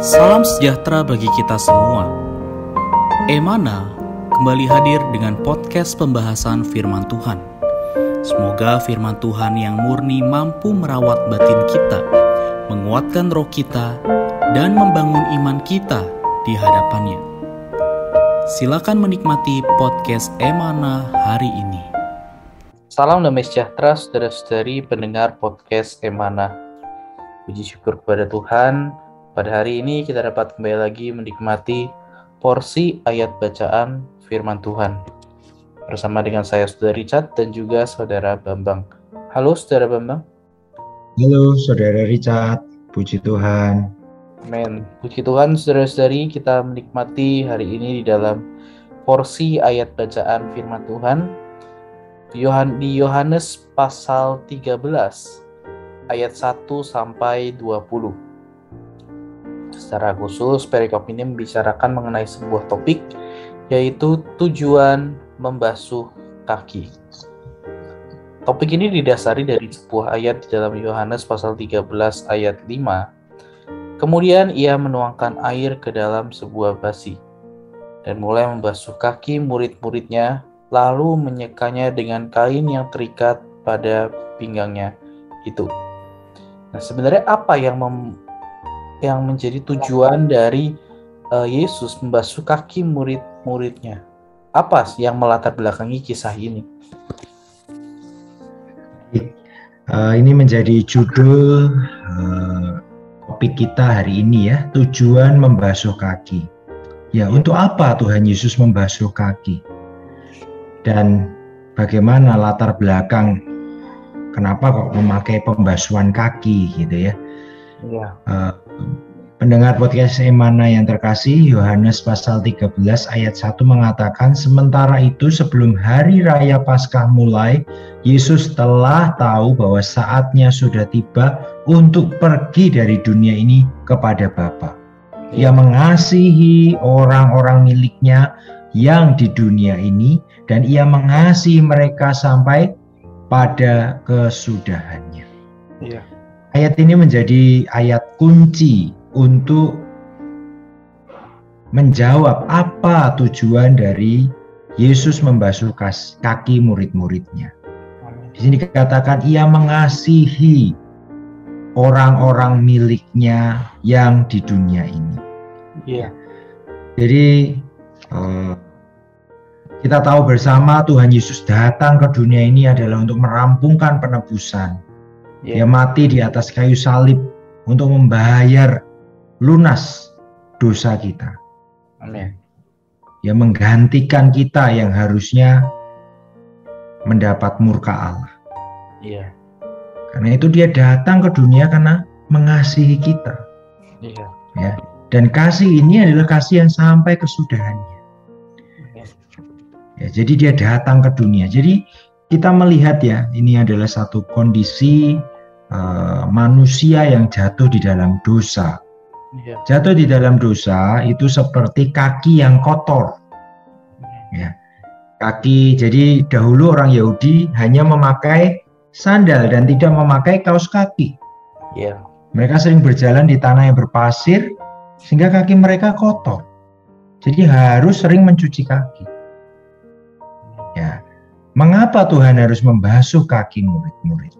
Salam sejahtera bagi kita semua. Emana kembali hadir dengan podcast pembahasan firman Tuhan. Semoga firman Tuhan yang murni mampu merawat batin kita, menguatkan roh kita, dan membangun iman kita di hadapannya. Silakan menikmati podcast Emana hari ini. Salam damai sejahtera saudara-saudari pendengar podcast Emana. Puji syukur kepada Tuhan, pada hari ini kita dapat kembali lagi menikmati porsi ayat bacaan firman Tuhan. Bersama dengan saya Saudara Richard dan juga Saudara Bambang. Halo Saudara Bambang. Halo Saudara Richard, puji Tuhan. Amin. Puji Tuhan saudara-saudari, kita menikmati hari ini di dalam porsi ayat bacaan firman Tuhan di Yohanes pasal 13 ayat 1 sampai 20. Secara khusus perikop ini membicarakan mengenai sebuah topik, yaitu tujuan membasuh kaki. Topik ini didasari dari sebuah ayat di dalam Yohanes pasal 13 ayat 5. Kemudian ia menuangkan air ke dalam sebuah basi dan mulai membasuh kaki murid-muridnya, lalu menyekanya dengan kain yang terikat pada pinggangnya itu. Nah, sebenarnya apa yang menjadi tujuan dari Yesus membasuh kaki murid-muridnya? Apa yang melatar belakangi kisah ini? Ini menjadi judul topik kita hari ini ya, tujuan membasuh kaki. Ya, untuk apa Tuhan Yesus membasuh kaki? Dan bagaimana latar belakang kenapa kok memakai pembasuhan kaki gitu ya? Ya. Pendengar podcast Emana yang terkasih, Yohanes pasal 13 ayat 1 mengatakan, sementara itu sebelum hari raya Paskah mulai, Yesus telah tahu bahwa saatnya sudah tiba untuk pergi dari dunia ini kepada Bapa. Ia mengasihi orang-orang miliknya yang di dunia ini, dan ia mengasihi mereka sampai pada kesudahannya. Ya. Ayat ini menjadi ayat kunci untuk menjawab apa tujuan dari Yesus membasuh kaki murid-muridnya. Di sini dikatakan ia mengasihi orang-orang miliknya yang di dunia ini. Iya. Jadi kita tahu bersama Tuhan Yesus datang ke dunia ini adalah untuk merampungkan penebusan. Dia mati di atas kayu salib untuk membayar lunas dosa kita. Amin. Dia menggantikan kita yang harusnya mendapat murka Allah. Iya. Karena itu dia datang ke dunia karena mengasihi kita. Iya. Ya. Dan kasih ini adalah kasih yang sampai kesudahannya. Ya, jadi dia datang ke dunia. Jadi kita melihat ya, ini adalah satu kondisi manusia yang jatuh di dalam dosa. Iya. Jatuh di dalam dosa itu seperti kaki yang kotor. Ya. Kaki, jadi dahulu orang Yahudi hanya memakai sandal dan tidak memakai kaos kaki. Iya. Mereka sering berjalan di tanah yang berpasir sehingga kaki mereka kotor. Jadi harus sering mencuci kaki. Ya. Mengapa Tuhan harus membasuh kaki murid-murid?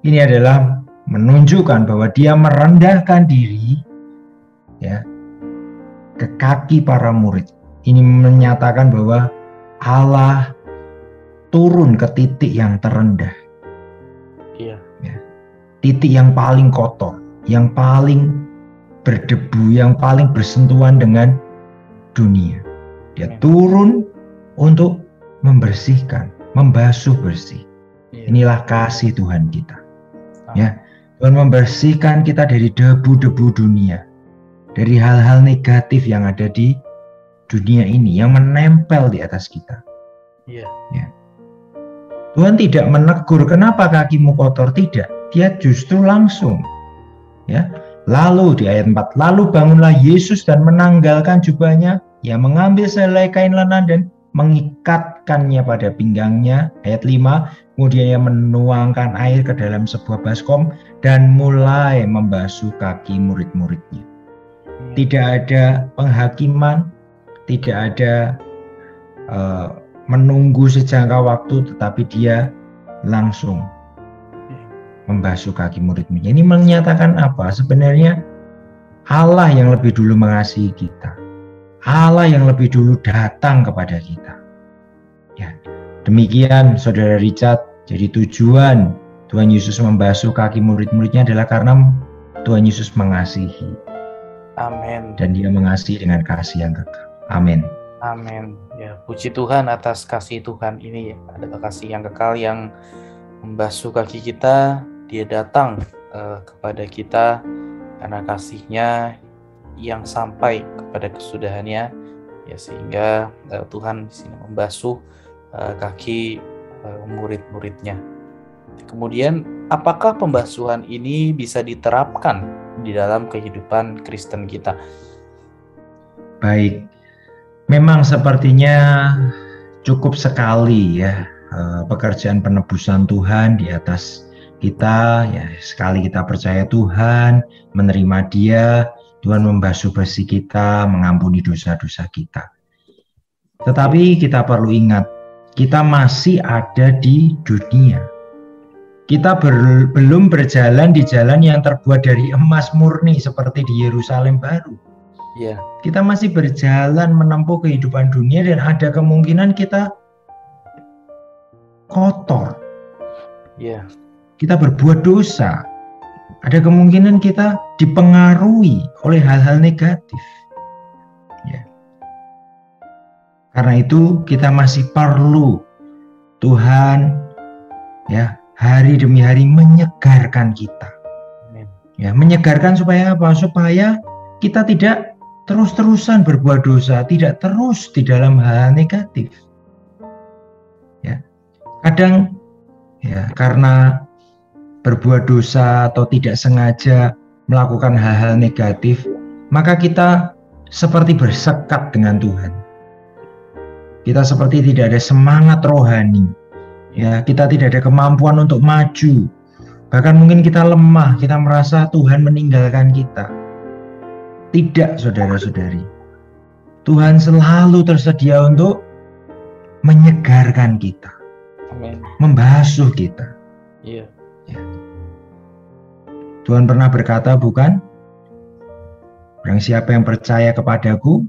Ini adalah menunjukkan bahwa dia merendahkan diri ya ke kaki para murid. Ini menyatakan bahwa Allah turun ke titik yang terendah. Iya. Ya. Titik yang paling kotor, yang paling berdebu, yang paling bersentuhan dengan dunia. Dia turun untuk membersihkan, membasuh bersih. Inilah kasih Tuhan kita. Ya, Tuhan membersihkan kita dari debu-debu dunia, dari hal-hal negatif yang ada di dunia ini yang menempel di atas kita. Iya. Ya. Tuhan tidak menegur kenapa kakimu kotor, tidak. Dia justru langsung. Ya. Lalu di ayat 4, lalu bangunlah Yesus dan menanggalkan jubahnya, ia mengambil selai kain lenan dan mengikatkannya pada pinggangnya. Ayat 5, kemudian ia menuangkan air ke dalam sebuah baskom dan mulai membasuh kaki murid-muridnya. Tidak ada penghakiman, tidak ada menunggu sejangka waktu, tetapi dia langsung membasuh kaki murid-muridnya. Ini menyatakan apa? Sebenarnya Allah yang lebih dulu mengasihi kita. Allah yang lebih dulu datang kepada kita. Ya, demikian Saudara Richard. Jadi tujuan Tuhan Yesus membasuh kaki murid-muridnya adalah karena Tuhan Yesus mengasihi. Amin. Dan dia mengasihi dengan kasih yang kekal. Amin. Amin. Ya, puji Tuhan atas kasih Tuhan ini. Ada kasih yang kekal yang membasuh kaki kita. Dia datang kepada kita karena kasihnya yang sampai kepada kesudahannya, ya, sehingga Tuhan di sini membasuh kaki murid-muridnya. Kemudian, apakah pembasuhan ini bisa diterapkan di dalam kehidupan Kristen kita? Baik, memang sepertinya cukup sekali ya pekerjaan penebusan Tuhan di atas kita, ya. Sekali kita percaya Tuhan, menerima Dia, Tuhan membasuh bersih kita, mengampuni dosa-dosa kita. Tetapi kita perlu ingat, kita masih ada di dunia. Kita belum berjalan di jalan yang terbuat dari emas murni seperti di Yerusalem baru. Ya. Kita masih berjalan menempuh kehidupan dunia dan ada kemungkinan kita kotor. Ya. Kita berbuat dosa. Ada kemungkinan kita dipengaruhi oleh hal-hal negatif. Ya. Karena itu kita masih perlu Tuhan, ya, hari demi hari menyegarkan kita. Ya, menyegarkan supaya apa? Supaya kita tidak terus-terusan berbuat dosa, tidak terus di dalam hal negatif. Ya. Kadang ya karena berbuat dosa atau tidak sengaja melakukan hal-hal negatif, maka kita seperti bersekat dengan Tuhan. Kita seperti tidak ada semangat rohani. Ya, kita tidak ada kemampuan untuk maju. Bahkan mungkin kita lemah, kita merasa Tuhan meninggalkan kita. Tidak, saudara-saudari. Tuhan selalu tersedia untuk menyegarkan kita. Amin. Membasuh kita. Iya. Ya. Tuhan pernah berkata, bukan? Barang siapa yang percaya kepadaku,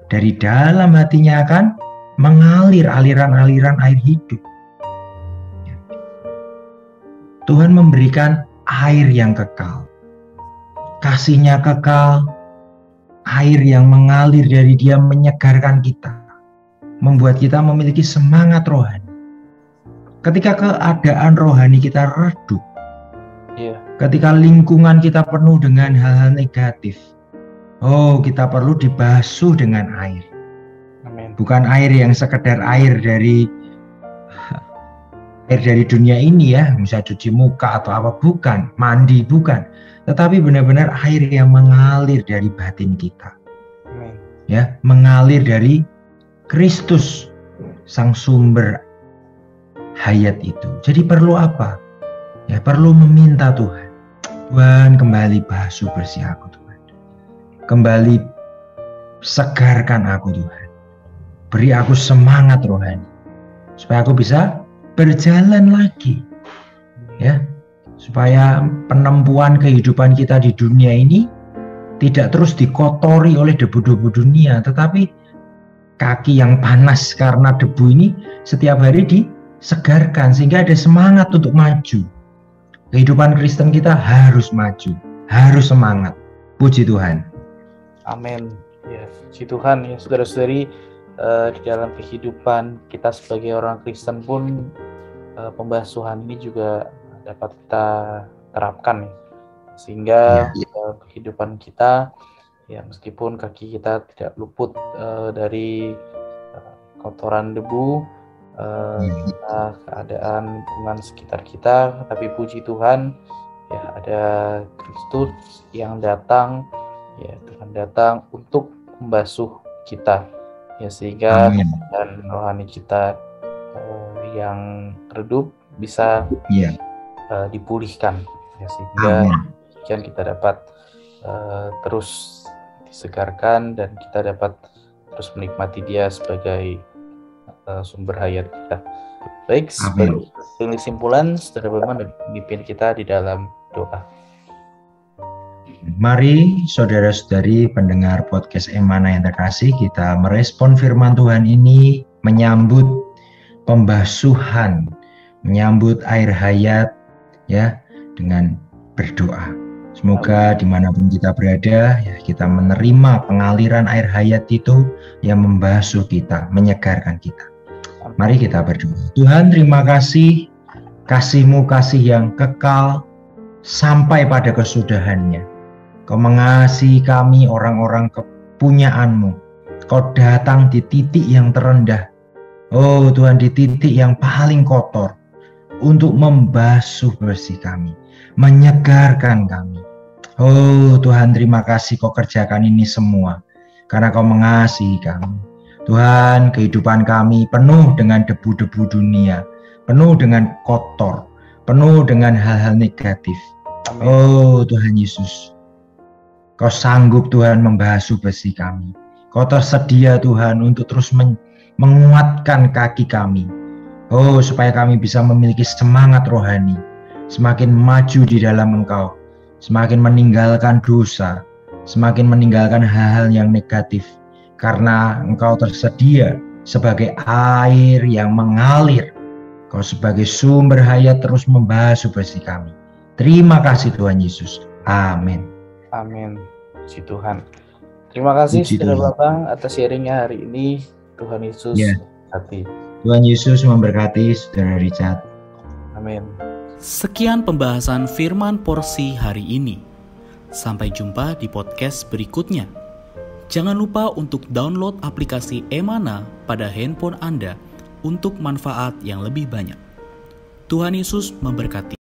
dari dalam hatinya akan mengalir aliran-aliran air hidup. Ya. Tuhan memberikan air yang kekal. Kasih-Nya kekal, air yang mengalir dari Dia menyegarkan kita, membuat kita memiliki semangat rohani. Ketika keadaan rohani kita redup, ketika lingkungan kita penuh dengan hal-hal negatif, kita perlu dibasuh dengan air. Amin. Bukan air yang sekedar air dari dunia ini ya, misalnya cuci muka atau apa, bukan, mandi, bukan. Tetapi benar-benar air yang mengalir dari batin kita. Amin. Ya, mengalir dari Kristus, sang sumber hayat itu. Jadi perlu apa? Ya, perlu meminta Tuhan. Tuhan, kembali basuh bersih aku, Tuhan. Kembali segarkan aku, Tuhan. Beri aku semangat rohani supaya aku bisa berjalan lagi. Ya. Supaya penempuan kehidupan kita di dunia ini tidak terus dikotori oleh debu-debu dunia, tetapi kaki yang panas karena debu ini setiap hari disegarkan sehingga ada semangat untuk maju. Kehidupan Kristen kita harus maju, harus semangat. Puji Tuhan. Amin. Ya, puji Tuhan ya, saudara-saudari, di dalam kehidupan kita sebagai orang Kristen pun pembasuhan ini juga dapat kita terapkan ya. Sehingga kehidupan kita ya, meskipun kaki kita tidak luput dari kotoran debu, keadaan lingkungan sekitar kita, tapi puji Tuhan ya, ada Kristus yang datang ya, Tuhan datang untuk membasuh kita ya, sehingga dan rohani kita yang redup bisa dipulihkan ya, sehingga kita dapat terus disegarkan, dan kita dapat terus menikmati Dia sebagai sumber hayat kita. Baik, sebagai kesimpulan, Saudara Bambang memimpin kita di dalam doa. Mari saudara-saudari pendengar podcast Emana yang terkasih, kita merespon firman Tuhan ini, menyambut pembasuhan, menyambut air hayat ya, dengan berdoa. Semoga dimanapun kita berada ya, kita menerima pengaliran air hayat itu yang membasuh kita, menyegarkan kita. Mari kita berdoa. Tuhan, terima kasih, kasih-Mu kasih yang kekal sampai pada kesudahannya. Kau mengasihi kami orang-orang kepunyaan-Mu. Kau datang di titik yang terendah. Oh Tuhan, di titik yang paling kotor, untuk membasuh bersih kami, menyegarkan kami. Oh Tuhan, terima kasih Kau kerjakan ini semua karena Kau mengasihi kami. Tuhan, kehidupan kami penuh dengan debu-debu dunia, penuh dengan kotor, penuh dengan hal-hal negatif. Amin. Oh Tuhan Yesus, Kau sanggup Tuhan membasuh bersih kami. Kau tersedia Tuhan untuk terus menguatkan kaki kami. Oh, supaya kami bisa memiliki semangat rohani, semakin maju di dalam Engkau, semakin meninggalkan dosa, semakin meninggalkan hal-hal yang negatif, karena Engkau tersedia sebagai air yang mengalir. Kau sebagai sumber hayat terus membasuh bersih kami. Terima kasih Tuhan Yesus. Amin. Amin. Puji Tuhan. Terima kasih Saudara Bambang atas sharingnya hari ini. Tuhan Yesus memberkati. Tuhan Yesus memberkati Saudara Richard. Amin. Sekian pembahasan firman porsi hari ini. Sampai jumpa di podcast berikutnya. Jangan lupa untuk download aplikasi Emana pada handphone Anda untuk manfaat yang lebih banyak. Tuhan Yesus memberkati.